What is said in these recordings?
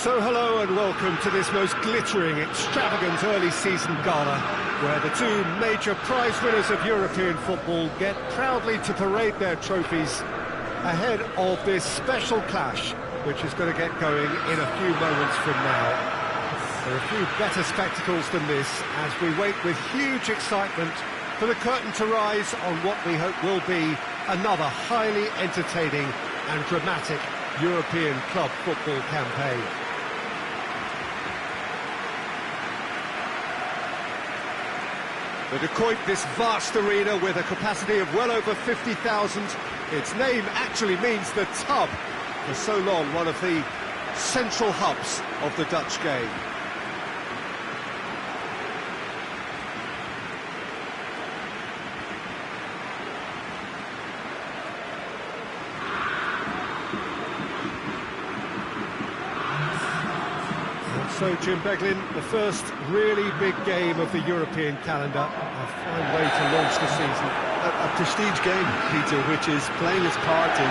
So hello and welcome to this most glittering, extravagant early season gala, where the two major prize winners of European football get proudly to parade their trophies ahead of this special clash, which is going to get going in a few moments from now. There are a few better spectacles than this as we wait with huge excitement for the curtain to rise on what we hope will be another highly entertaining and dramatic European club football campaign. But to equip this vast arena with a capacity of well over 50,000, its name actually means the Tub, for so long one of the central hubs of the Dutch game. So, Jim Beglin, the first really big game of the European calendar. A fine way to launch the season. A prestige game, Peter, which is playing its part in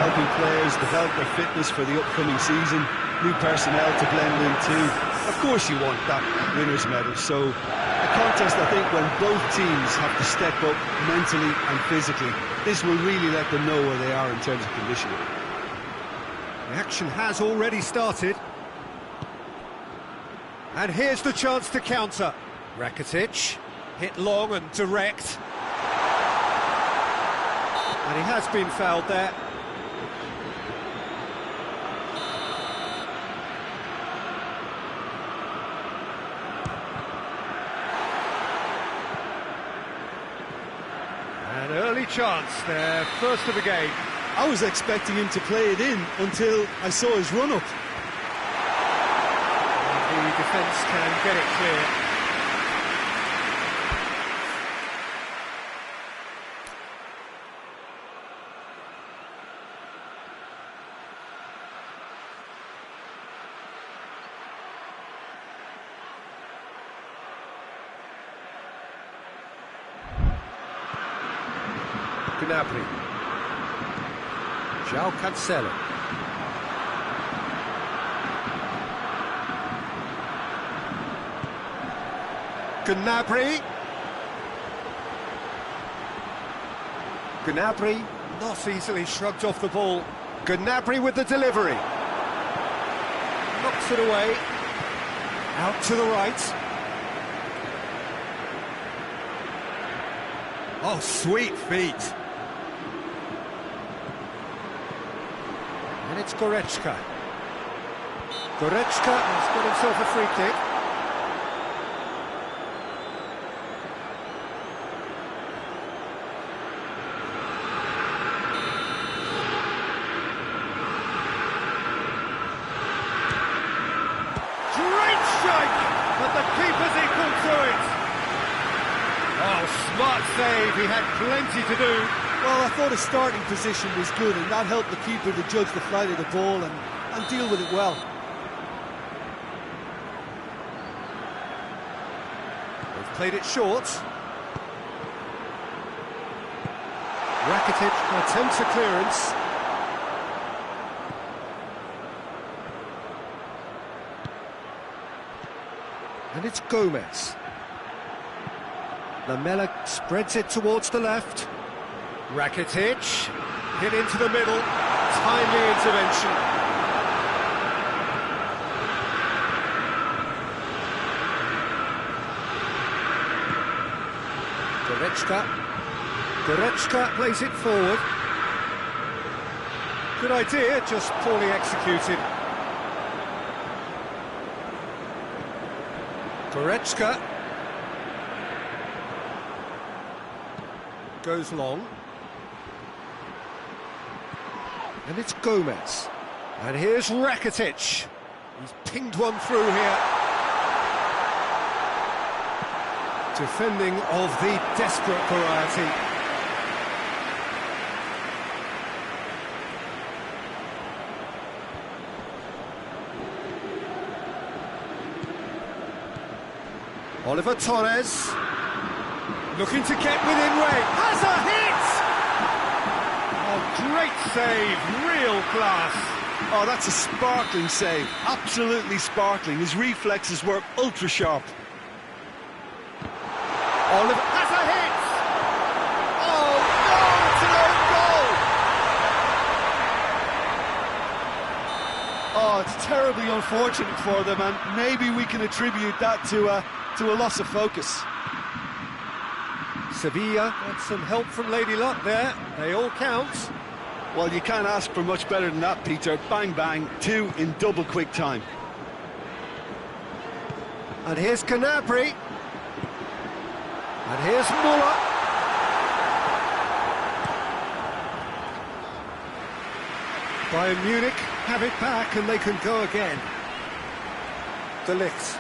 helping players develop their fitness for the upcoming season. New personnel to blend in too. Of course you want that winner's medal. So, a contest, I think, when both teams have to step up mentally and physically. This will really let them know where they are in terms of conditioning. The action has already started. And here's the chance to counter. Rakitic, hit long and direct. And he has been fouled there. An early chance there, first of the game. I was expecting him to play it in until I saw his run-up. The defence can get it clear. Gnabry. João Cancelo. Gnabry. Gnabry not easily shrugged off the ball. Gnabry with the delivery. Knocks it away. Out to the right. Oh, sweet feet. And it's Goretzka. Goretzka has got himself a free kick. But the keeper's equal to it. Oh, smart save, he had plenty to do. Well, I thought his starting position was good, and that helped the keeper to judge the flight of the ball and deal with it well. They've played it short. Rakitic attempts a clearance. And it's Gomez. Lamela spreads it towards the left. Rakitic hit into the middle. Timely intervention. Goretzka plays it forward. Good idea, just poorly executed. Goretzka goes long, and it's Gomez, and here's Rakitic. He's pinged one through here. Defending of the desperate variety. Oliver Torres, looking to get within range, has a hit! Oh, great save, real class. Oh, that's a sparkling save. Absolutely sparkling. His reflexes were ultra sharp. Oliver has a hit! Oh, no, it's an own goal! Oh, it's terribly unfortunate for them, and maybe we can attribute that to a loss of focus. Sevilla got some help from Lady Luck there. They all count. Well, you can't ask for much better than that, Peter. Bang, bang, 2 in double quick time. And here's Canabry. And here's Muller. Bayern Munich have it back and they can go again. De Ligt.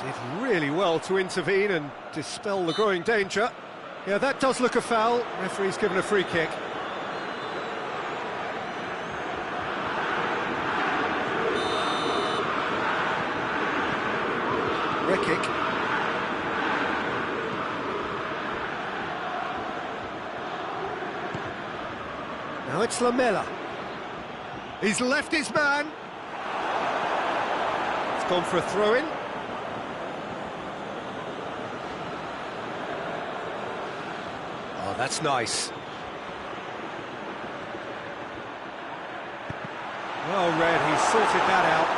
Did really well to intervene and dispel the growing danger. Yeah, that does look a foul. Referee's given a free kick. Kick. Now it's Lamela. He's left his man. It's gone for a throw-in. Oh, that's nice. Well read, he sorted that out.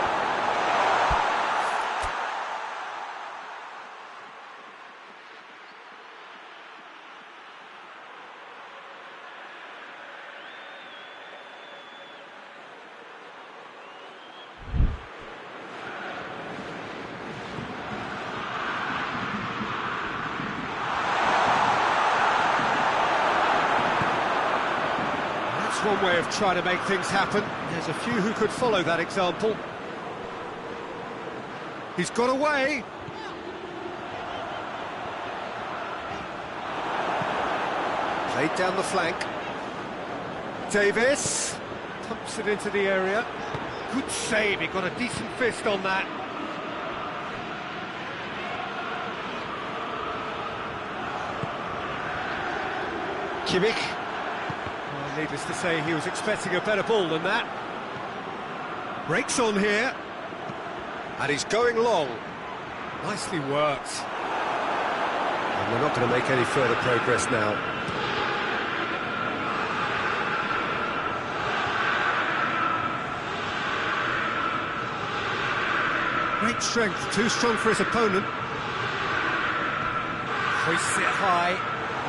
One way of trying to make things happen. There's a few who could follow that example. He's got away. Played down the flank. Davis pumps it into the area. Good save, he got a decent fist on that. Kimmich. Needless to say, he was expecting a better ball than that. Breaks on here. And he's going long. Nicely worked. And we're not going to make any further progress now. Great strength, too strong for his opponent. Hoists it high,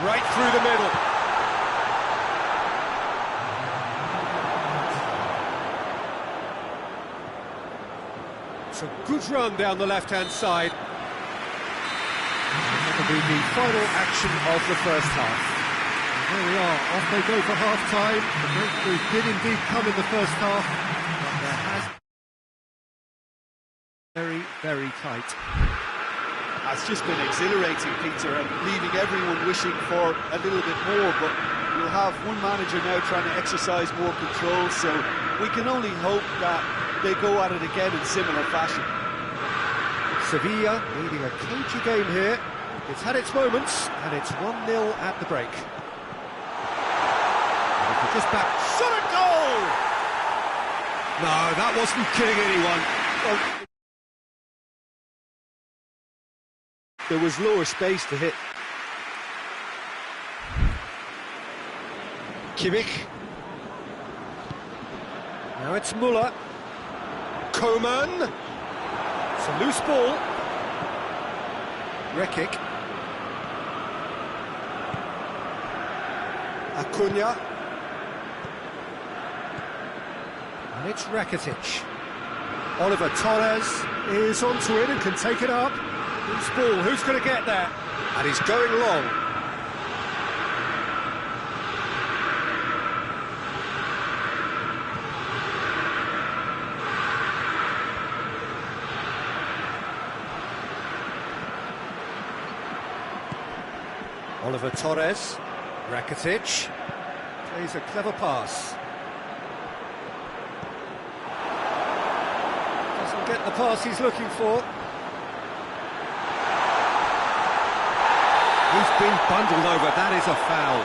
right through the middle. A good run down the left-hand side. That'll be the final action of the first half. And there we are, off they go for half-time. The breakthrough did indeed come in the first half, but there has very, very tight. It's just been exhilarating, Peter, and leaving everyone wishing for a little bit more, but you'll have one manager now trying to exercise more control, so we can only hope that they go at it again in similar fashion. Sevilla leading a cagey game here. It's had its moments, and it's 1-0 at the break. And if just back, shot a goal! No, that wasn't killing anyone. Well, there was lower space to hit. Kimmich. Now it's Muller. Coman. It's a loose ball. Rekic. Acuna. And it's Rakitic. Oliver Torres is onto it and can take it up. Loose ball, who's going to get there? And he's going long. Oliver Torres, Rakitic, plays a clever pass. Doesn't get the pass he's looking for. He's been bundled over, that is a foul.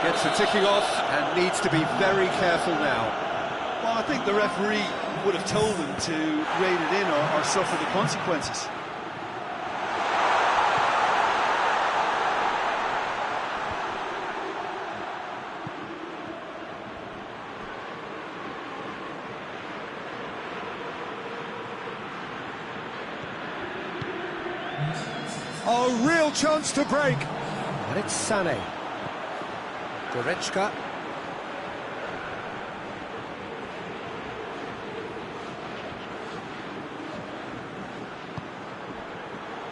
Gets the ticking off and needs to be very careful now. Well, I think the referee would have told him to rein it in or suffer the consequences. A real chance to break. And it's Sané. Goretzka.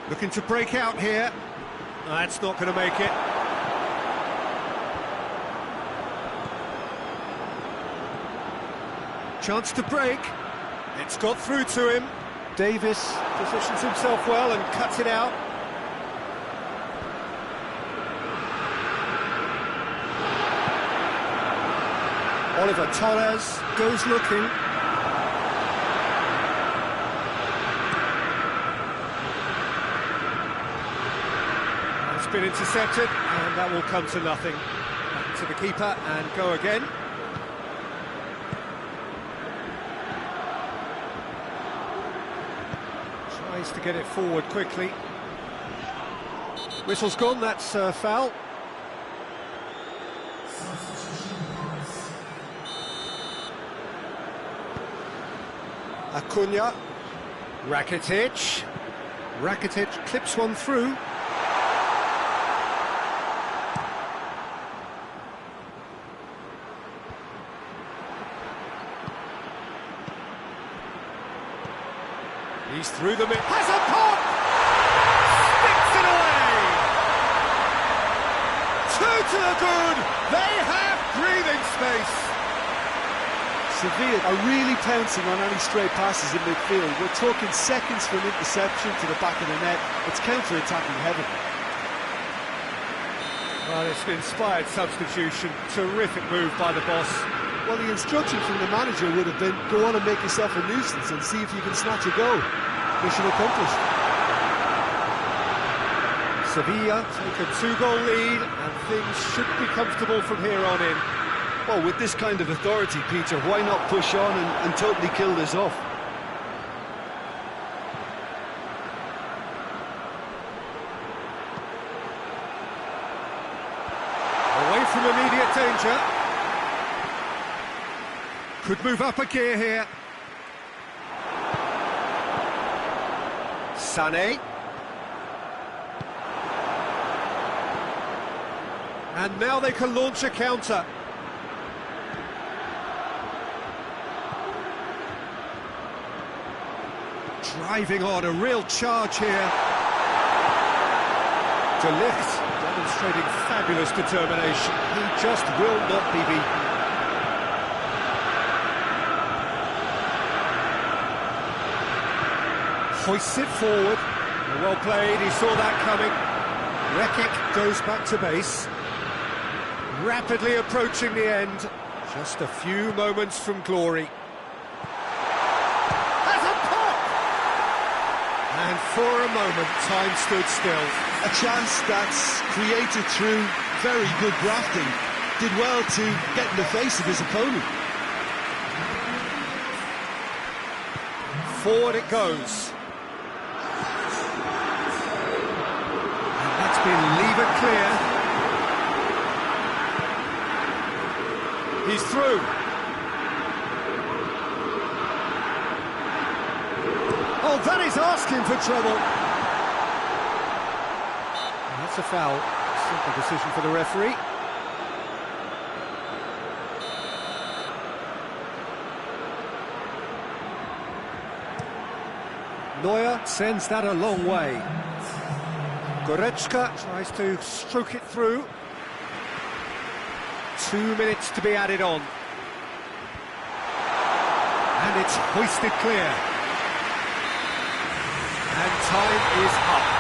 Looking to break out here. That's not going to make it. Chance to break. It's got through to him. Davis positions himself well and cuts it out. Oliver Torres goes looking. It's been intercepted, and that will come to nothing. Back to the keeper and go again. Tries to get it forward quickly. Whistle's gone, that's a foul. Acuna, Rakitic clips one through. He's through the middle, has a pop! Sticks it away! Two to the good, they have breathing space. Sevilla are really pouncing on any stray passes in midfield. We're talking seconds from interception to the back of the net. It's counter-attacking heaven. Well, it's an inspired substitution. Terrific move by the boss. Well, the instruction from the manager would have been, go on and make yourself a nuisance and see if you can snatch a goal. Mission accomplished. Sevilla take a 2-goal lead, and things should be comfortable from here on in. Well, with this kind of authority, Peter, why not push on and totally kill this off? Away from immediate danger. Could move up a gear here. Sané. And now they can launch a counter. Driving on, a real charge here. De Ligt demonstrating fabulous determination. He just will not be beaten. Hoists it forward. Well played, he saw that coming. Rekic goes back to base. Rapidly approaching the end. Just a few moments from glory. And for a moment, time stood still. A chance that's created through very good grafting. Did well to get in the face of his opponent. Forward it goes. And that's been levered clear. He's through. Oh, that is asking for trouble. And that's a foul. Simple decision for the referee. Neuer sends that a long way. Goretzka tries to stroke it through. 2 minutes to be added on. And it's hoisted clear. And time is up.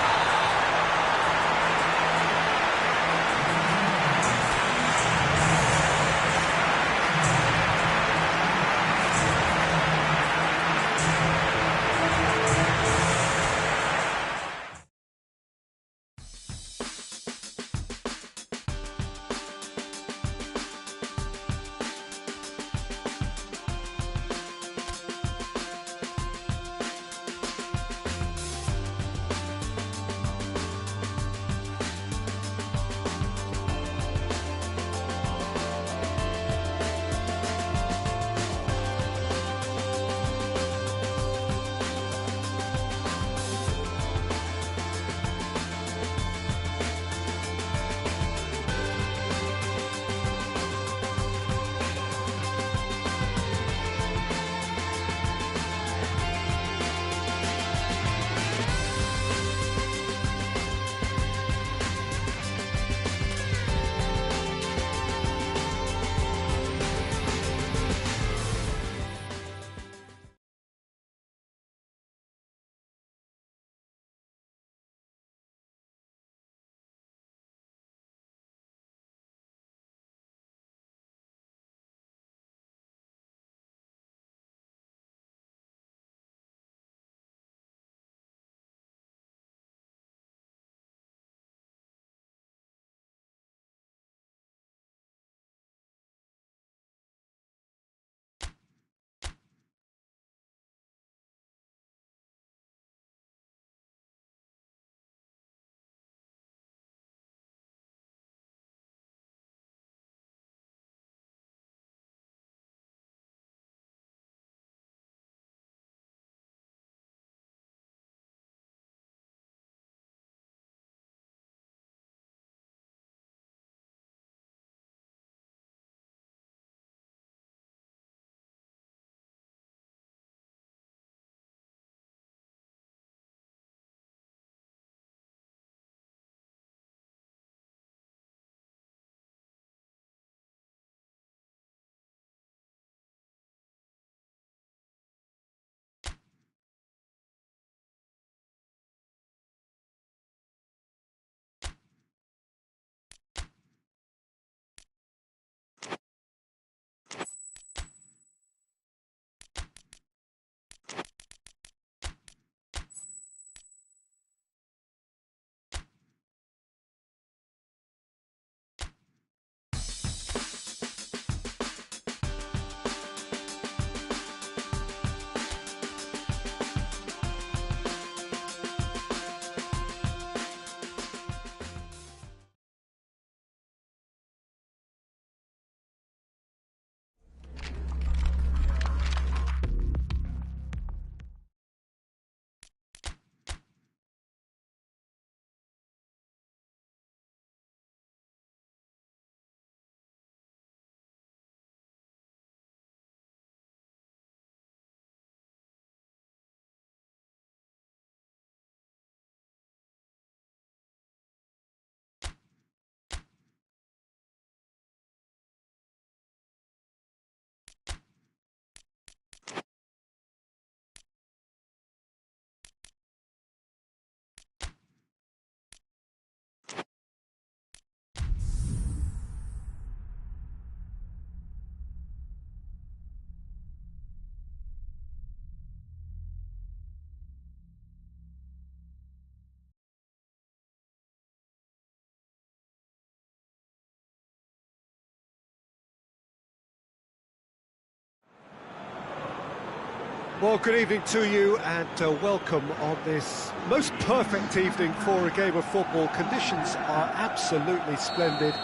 Well, good evening to you and welcome on this most perfect evening for a game of football. Conditions are absolutely splendid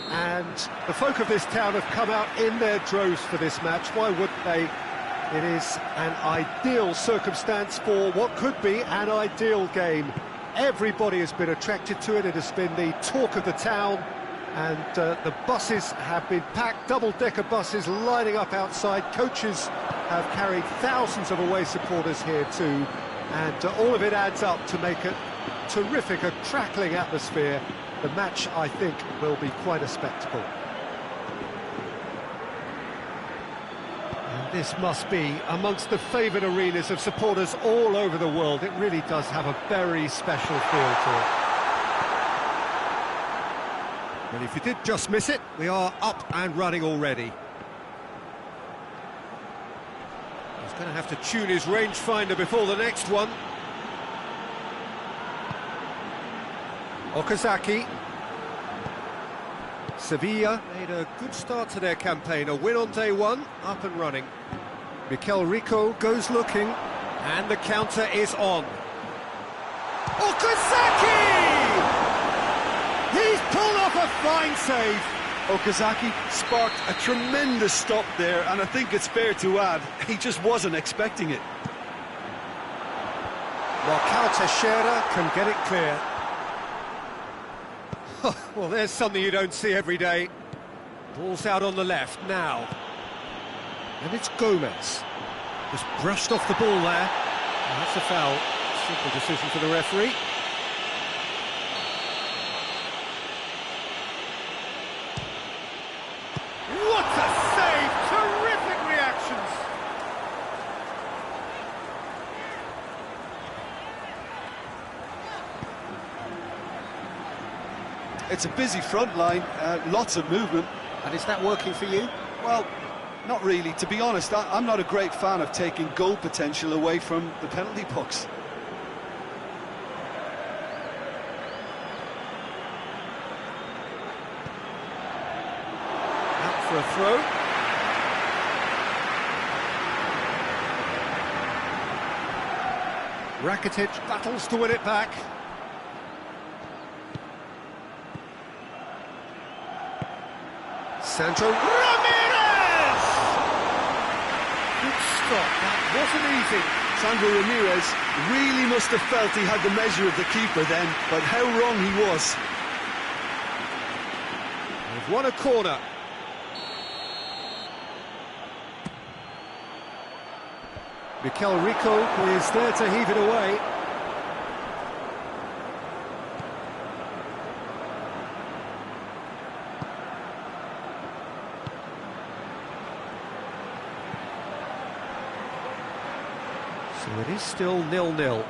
and the folk of this town have come out in their droves for this match. Why wouldn't they? It is an ideal circumstance for what could be an ideal game. Everybody has been attracted to it. It has been the talk of the town. And the buses have been packed, double-decker buses lining up outside. Coaches have carried thousands of away supporters here too. And all of it adds up to make a terrific, a crackling atmosphere. The match, I think, will be quite a spectacle. And this must be amongst the favoured arenas of supporters all over the world. It really does have a very special feel to it. And if you did just miss it, we are up and running already. He's going to have to tune his rangefinder before the next one. Okazaki. Sevilla made a good start to their campaign, a win on day one, up and running. Mikel Rico goes looking, and the counter is on. Okazaki! He's pulled off a fine save. Okazaki sparked a tremendous stop there, and I think it's fair to add, he just wasn't expecting it. While Teixeira can get it clear. Well, there's something you don't see every day. Ball's out on the left now. And it's Gomez. Just brushed off the ball there. And that's a foul. Simple decision for the referee. What a save! Terrific reactions! It's a busy front line, lots of movement. And is that working for you? Well, not really. To be honest, I'm not a great fan of taking goal potential away from the penalty box. For a throw. Rakitic battles to win it back. Sandro Ramirez! Good stop, that wasn't easy. Sandro Ramirez really must have felt he had the measure of the keeper then, but how wrong he was. They've won a corner. Mikel Rico is there to heave it away. So it is still 0-0.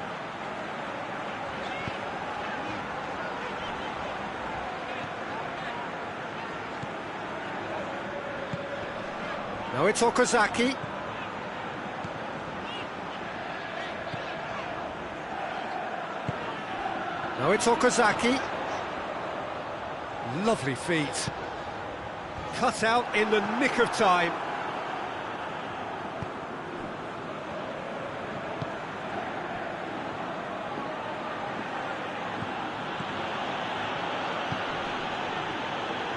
Now it's Okazaki. Now it's Okazaki. Lovely feet. Cut out in the nick of time.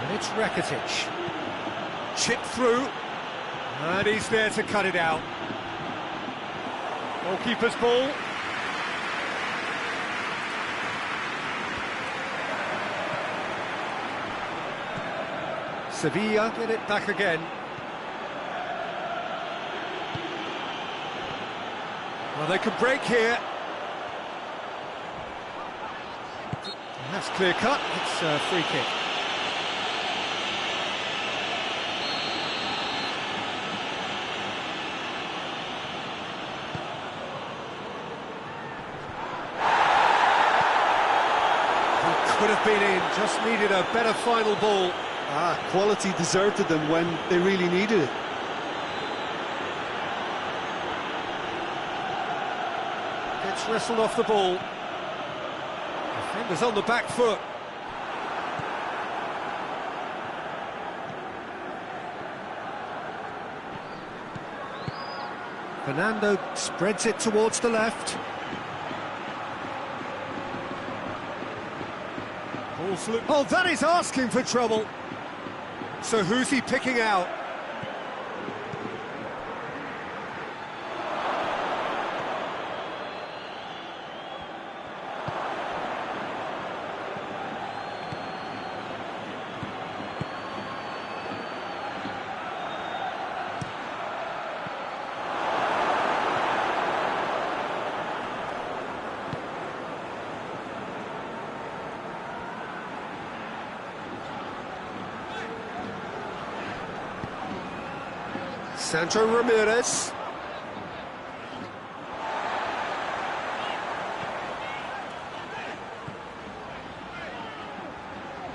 And it's Rakitic. Chip through. And he's there to cut it out. Goalkeeper's ball. Sevilla get it back again. Well, they could break here. And that's clear cut. It's a free kick. He could have been in, just needed a better final ball. Quality deserted them when they really needed it. Gets wrestled off the ball. Defender's on the back foot. Fernando spreads it towards the left. Oh, that is asking for trouble. So who's he picking out? Sancho Ramirez.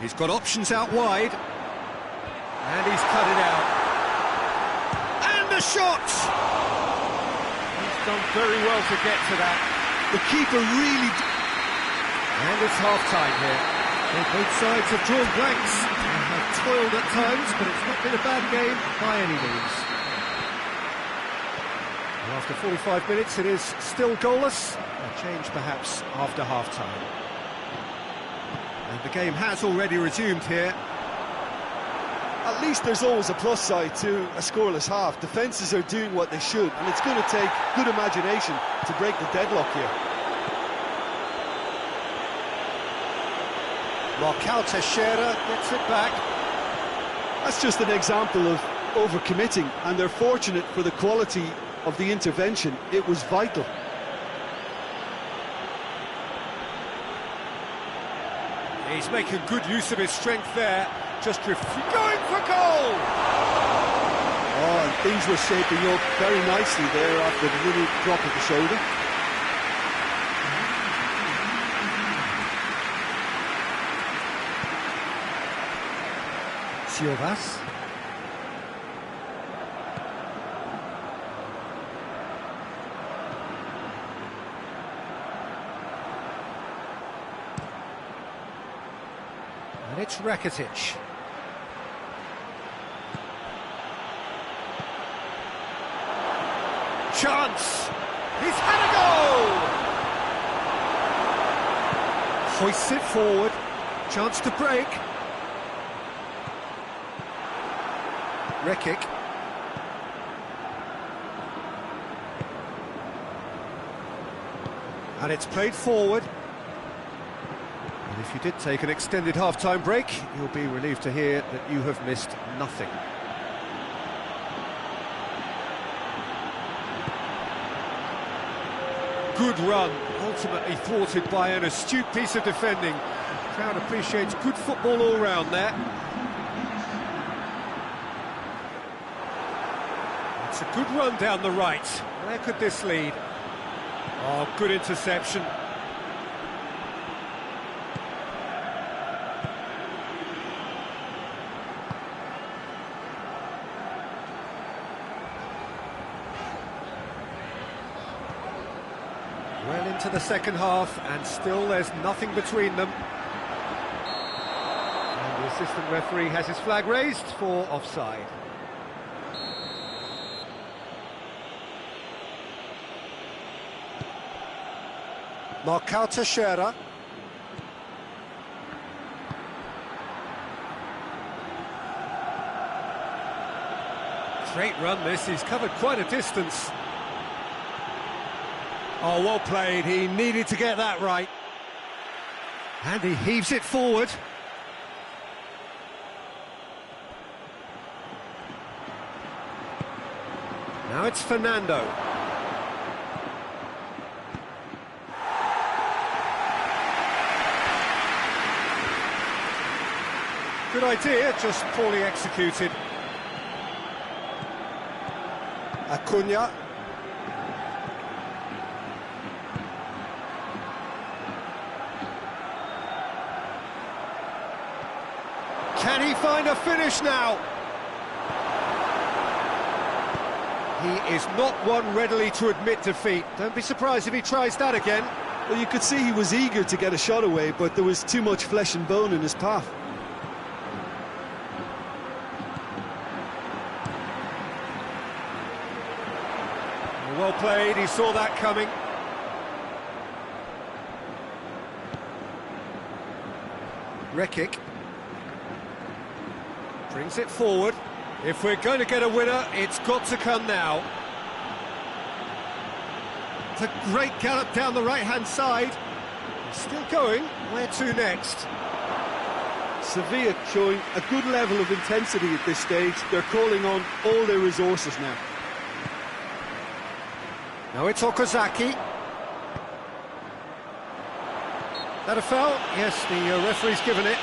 He's got options out wide. And he's cut it out. And the shot! He's done very well to get to that. The keeper really... And it's half-time here. Well, both sides have drawn blanks. They have toiled at times, but it's not been a bad game by any means. After 45 minutes, it is still goalless. A change, perhaps, after half-time. And the game has already resumed here. At least there's always a plus side to a scoreless half. Defences are doing what they should, and it's going to take good imagination to break the deadlock here. Teixeira gets it back. That's just an example of over-committing, and they're fortunate for the quality of the intervention. It was vital. He's making good use of his strength there, just going for goal! Oh, and things were shaping up very nicely there after the little drop of the shoulder. Silvas. And it's Rakitic. Chance! He's had a goal! Hoists it forward. Chance to break. Rekic. And it's played forward. And if you did take an extended half-time break, you'll be relieved to hear that you have missed nothing. Good run, ultimately thwarted by an astute piece of defending. The crowd appreciates good football all round there. It's a good run down the right. Where could this lead? Oh, good interception. Well into the second half, and still there's nothing between them. And the assistant referee has his flag raised for offside. Teixeira. Great run this, he's covered quite a distance. Oh, well played, he needed to get that right. And he heaves it forward. Now it's Fernando. Good idea, just poorly executed. Acuna. Can he find a finish now? He is not one readily to admit defeat. Don't be surprised if he tries that again. Well, you could see he was eager to get a shot away, but there was too much flesh and bone in his path. Well Well played, he saw that coming. Rekic brings it forward. If we're going to get a winner, it's got to come now. It's a great gallop down the right-hand side. Still going. Where to next? Sevilla showing a good level of intensity at this stage. They're calling on all their resources now. Now it's Okazaki. That a foul? Yes, the referee's given it.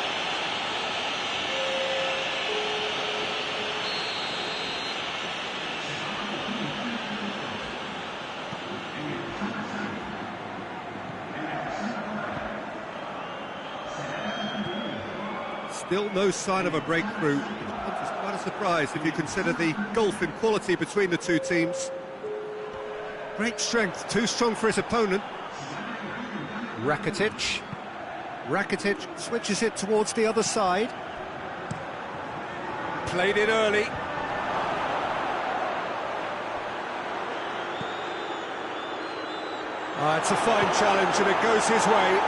Still no sign of a breakthrough. It's quite a surprise if you consider the gulf in quality between the two teams. Great strength, too strong for his opponent. Rakitic switches it towards the other side. Played it early. It's a fine challenge and it goes his way.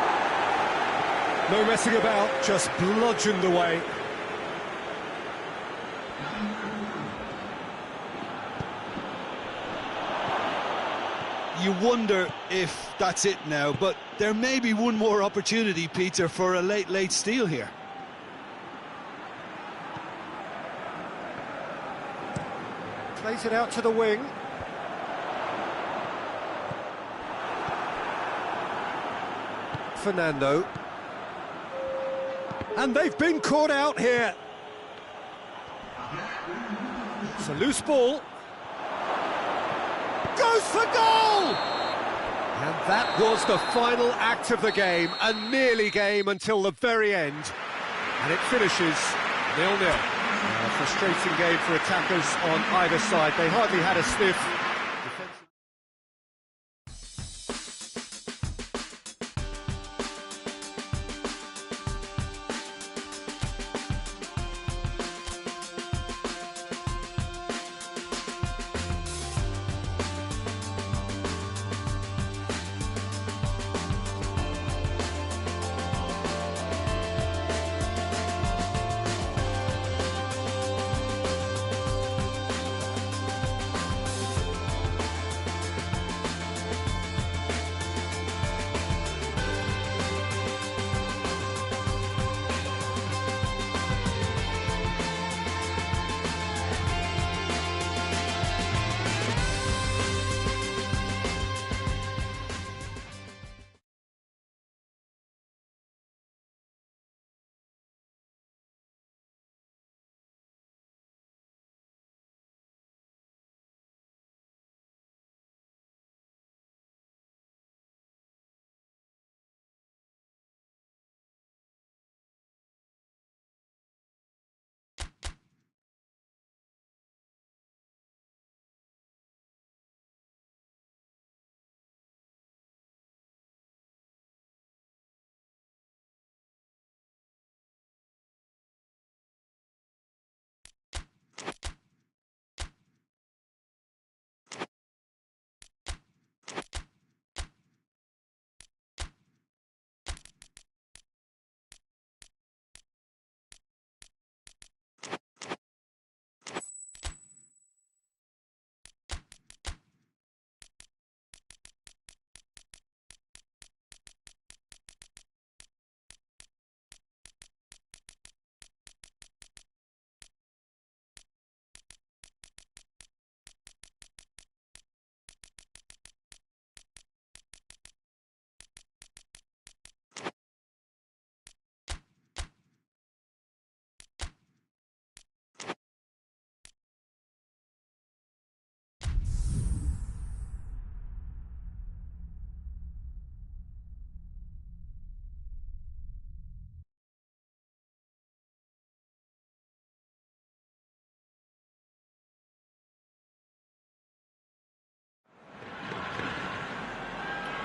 No messing about, just bludgeoned away. You wonder if that's it now, but there may be one more opportunity, Peter, for a late steal here. Plays it out to the wing. Fernando. And they've been caught out here. It's a loose ball. Goes for goal! And that was the final act of the game, a nearly game until the very end. And it finishes 0-0. A frustrating game for attackers on either side. They hardly had a sniff.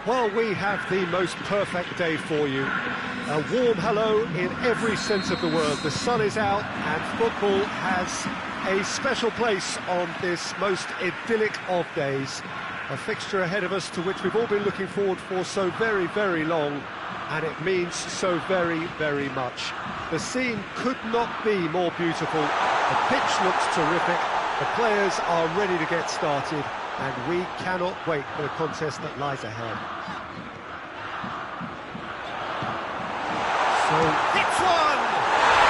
Well, we have the most perfect day for you. A warm hello in every sense of the word. The sun is out and football has a special place on this most idyllic of days. A fixture ahead of us to which we've all been looking forward for so very, very long, and it means so very, very much. The scene could not be more beautiful. The pitch looks terrific, the players are ready to get started, and we cannot wait for the contest that lies ahead. So, hits one!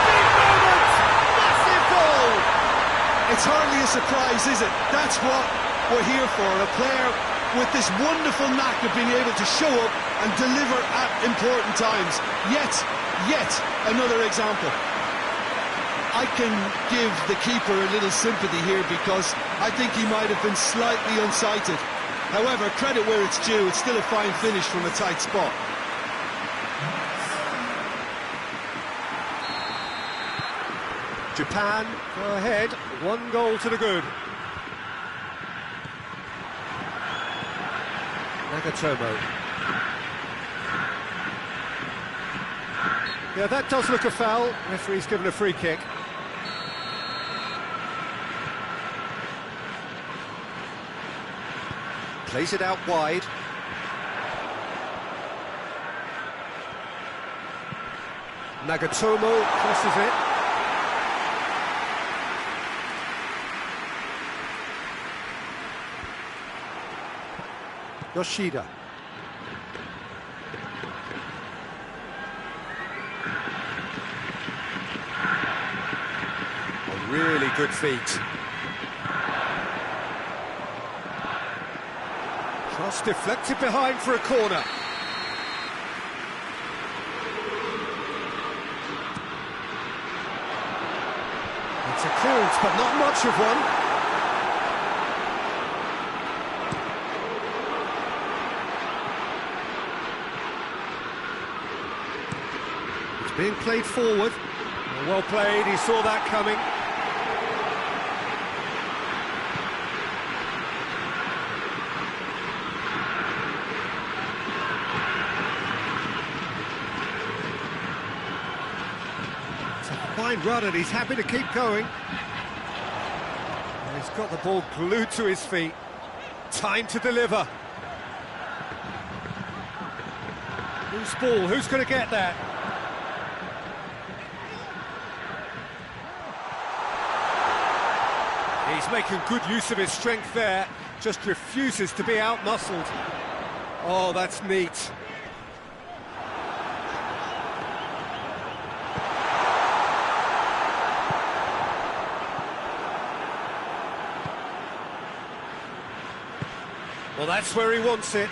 Big moment! Massive goal! It's hardly a surprise, is it? That's what we're here for, a player with this wonderful knack of being able to show up and deliver at important times. Yet another example. I can give the keeper a little sympathy here because I think he might have been slightly unsighted. However, credit where it's due, it's still a fine finish from a tight spot. Japan go ahead, 1 goal to the good. Nagatomo. Yeah, that does look a foul. Referee's given a free kick. Plays it out wide. Nagatomo crosses it. Yoshida. A really good feat. Cross deflected behind for a corner. It's a clearance, but not much of one. Being played forward. Well played, he saw that coming. It's a fine run and he's happy to keep going. And he's got the ball glued to his feet. Time to deliver. Whose ball? Who's going to get that? He's making good use of his strength there, just refuses to be out-muscled. Oh, that's neat. Well, that's where he wants it.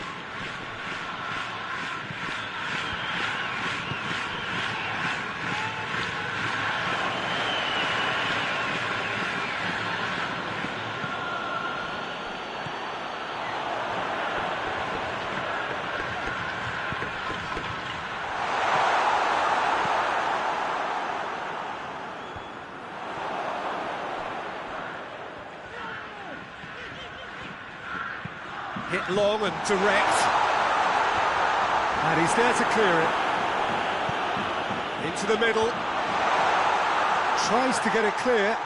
Hit long and direct. And he's there to clear it. Into the middle. Tries to get it clear.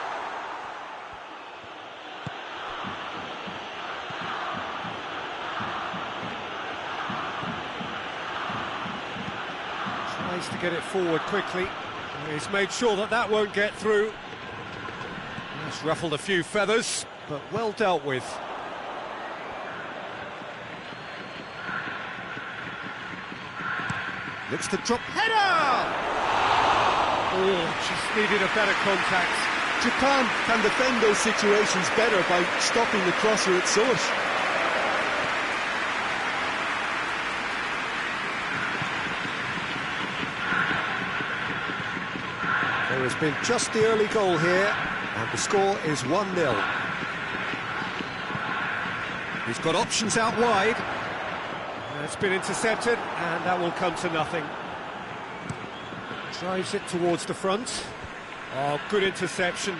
Tries to get it forward quickly. He's made sure that that won't get through. It's ruffled a few feathers, but well dealt with. Looks to drop header! Oh, just needed a better contact. Japan can defend those situations better by stopping the crosser at source. There has been just the early goal here, and the score is 1-0. He's got options out wide. It's been intercepted, and that will come to nothing. Drives it towards the front. Oh, good interception.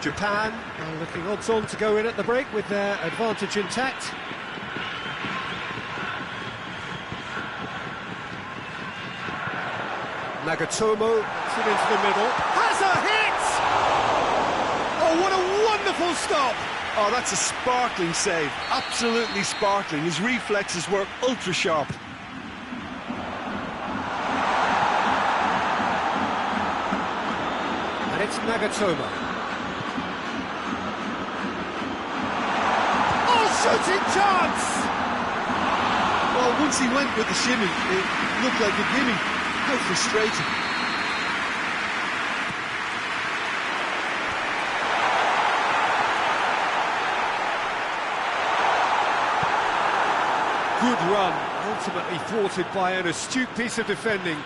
Japan are looking odds-on to go in at the break with their advantage intact. Nagatomo puts it into the middle. Has a hit! Oh, what a wonderful stop! Oh, that's a sparkling save. Absolutely sparkling. His reflexes were ultra sharp. And it's Nagatomo. Oh, shooting chance! Well, once he went with the shimmy, it looked like a gimme. How frustrating. Good run, ultimately thwarted by an astute piece of defending.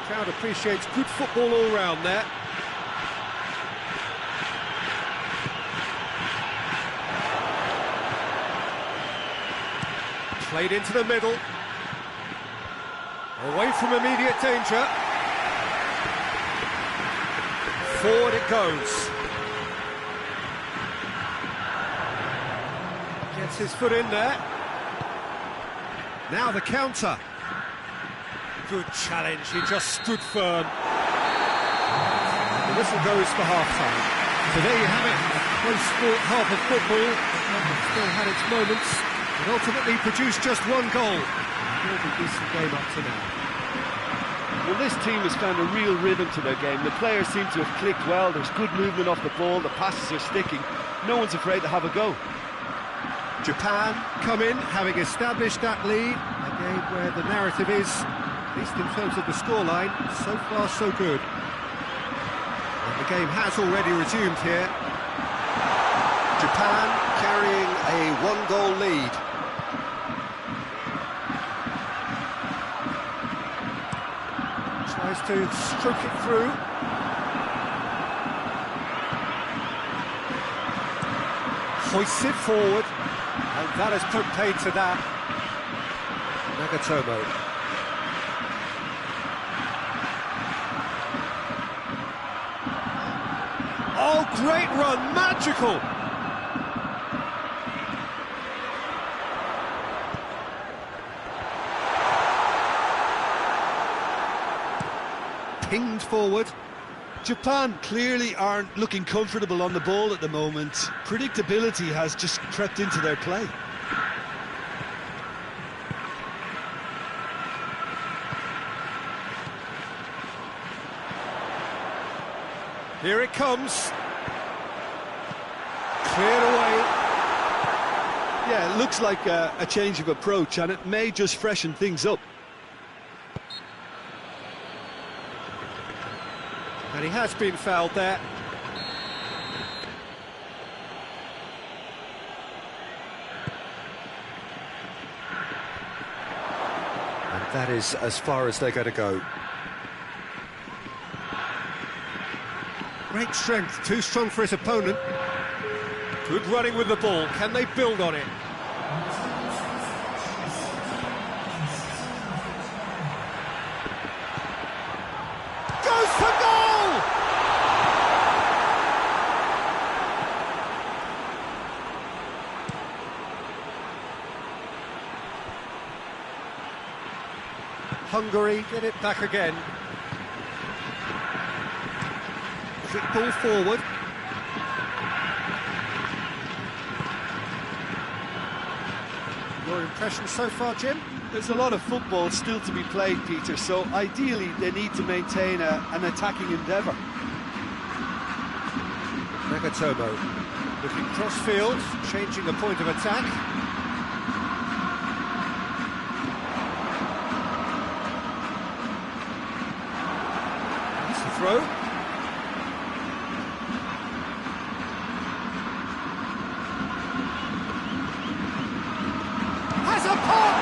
Crowd appreciates good football all round there. Played into the middle. Away from immediate danger. Forward it goes. Gets his foot in there. Now the counter. Good challenge, he just stood firm. The whistle goes for half-time. So there you have it, a close-fought half of football. Still had its moments, but ultimately produced just one goal. A really decent game up to now. Well, this team has found a real rhythm to their game. The players seem to have clicked well. There's good movement off the ball, the passes are sticking. No one's afraid to have a go. Japan come in, having established that lead. A game where the narrative is, at least in terms of the scoreline, so far so good. And the game has already resumed here. Japan carrying a one-goal lead. Tries to stroke it through. Hoists it forward. And that has put paid to that. Nagatomo. Oh, great run, magical! Pinged forward. Japan clearly aren't looking comfortable on the ball at the moment. Predictability has just crept into their play. Here it comes. Cleared away. Yeah, it looks like a change of approach, and it may just freshen things up. And he has been fouled there. And that is as far as they're going to go. Great strength, too strong for his opponent. Good running with the ball, can they build on it? Goes for goal! Hungary get it back again. Quick ball forward. Your impression so far, Jim? There's a lot of football still to be played, Peter, so ideally they need to maintain an attacking endeavour. Nagatomo looking cross-field, changing the point of attack. That's the throw. Has a pop!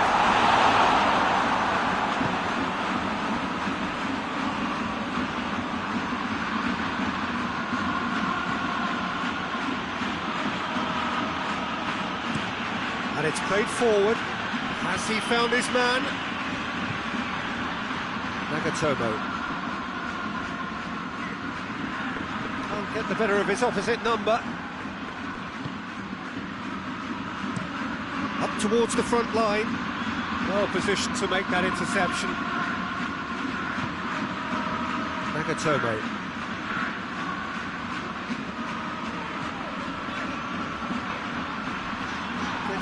And it's played forward. Has he found his man? Nagatomo. Can't get the better of his opposite number. Up towards the front line. Well positioned to make that interception. Nagatomo.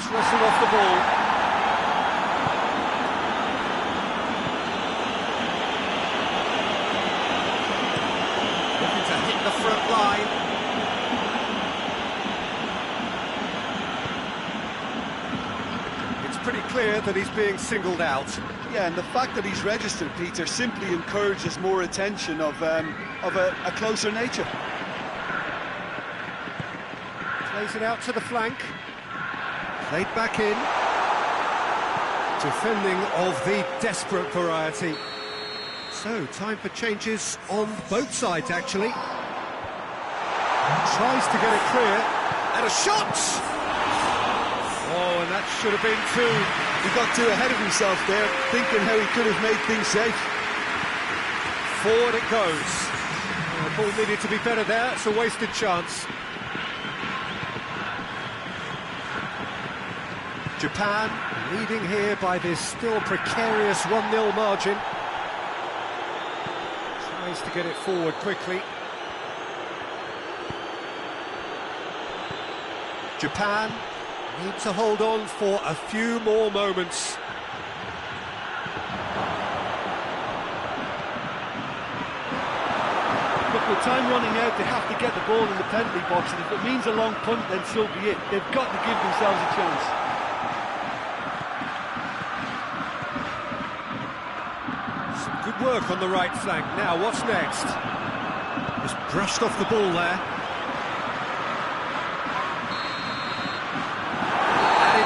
Ref's whistle off the ball. Looking to hit the front line. It's pretty clear that he's being singled out. Yeah, and the fact that he's registered, Peter, simply encourages more attention of a closer nature. Plays it out to the flank. Played back in. Defending of the desperate variety. So, time for changes on both sides, actually. Tries to get it clear. And a shot! Oh, and that should have been two. He got too ahead of himself there, thinking how he could have made things safe. Forward it goes. The ball needed to be better there. It's a wasted chance. Japan leading here by this still precarious 1-0 margin. Tries to get it forward quickly. Japan need to hold on for a few more moments. Look, with time running out, they have to get the ball in the penalty box, and if it means a long punt, then so be it. They've got to give themselves a chance. Some good work on the right flank. Now, what's next? Just brushed off the ball there.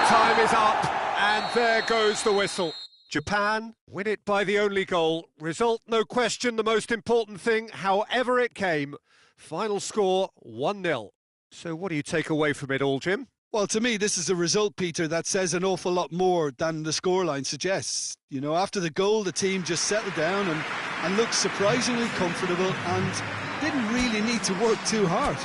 Time is up, and there goes the whistle. Japan win it by the only goal. Result, no question, the most important thing, however it came. Final score, 1-0. So what do you take away from it all, Jim? Well, to me, this is a result, Peter, that says an awful lot more than the scoreline suggests. You know, after the goal, the team just settled down and looked surprisingly comfortable and didn't really need to work too hard.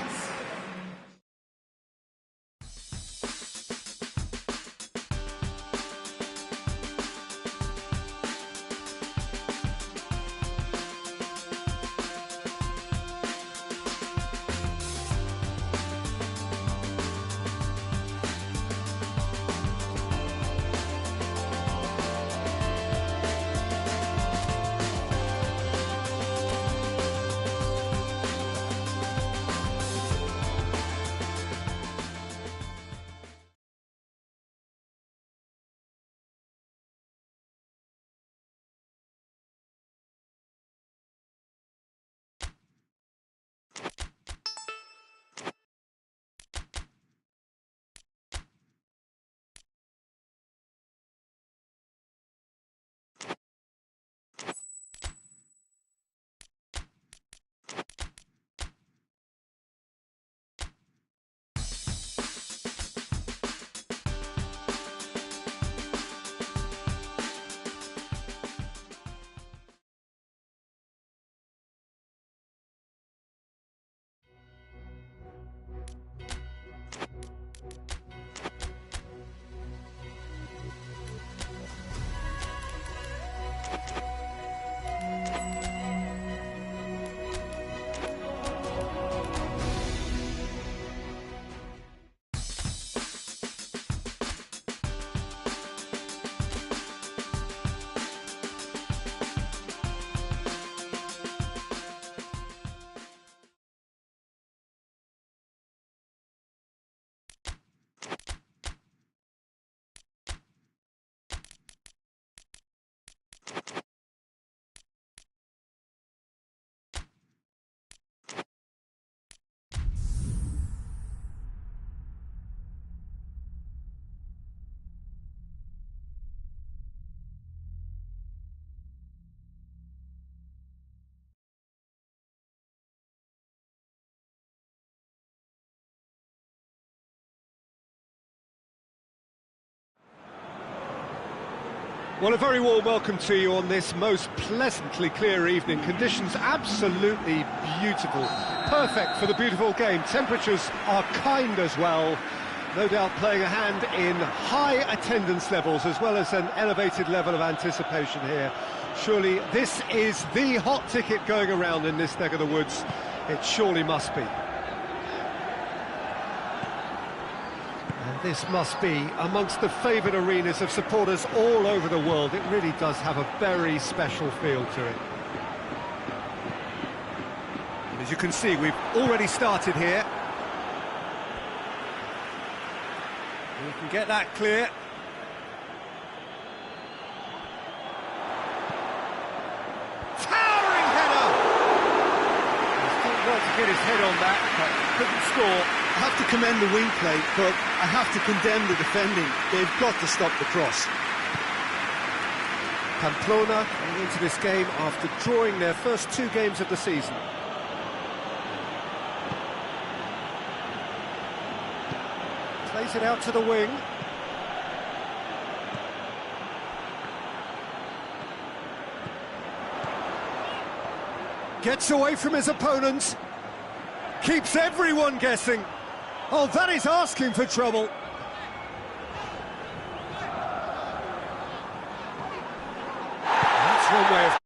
Well, a very warm welcome to you on this most pleasantly clear evening. Conditions absolutely beautiful. Perfect for the beautiful game. Temperatures are kind as well. No doubt playing a hand in high attendance levels as well as an elevated level of anticipation here. Surely this is the hot ticket going around in this neck of the woods. It surely must be. And This must be amongst the favoured arenas of supporters all over the world. It really does have a very special feel to it. And as you can see, we've already started here. We can get that clear. Towering header! He's still got to get his head on that, but couldn't score. I have to commend the wing play, but I have to condemn the defending. They've got to stop the cross. Pamplona coming into this game after drawing their first 2 games of the season. Plays it out to the wing. Gets away from his opponents. Keeps everyone guessing. Oh, that is asking for trouble. That's one way of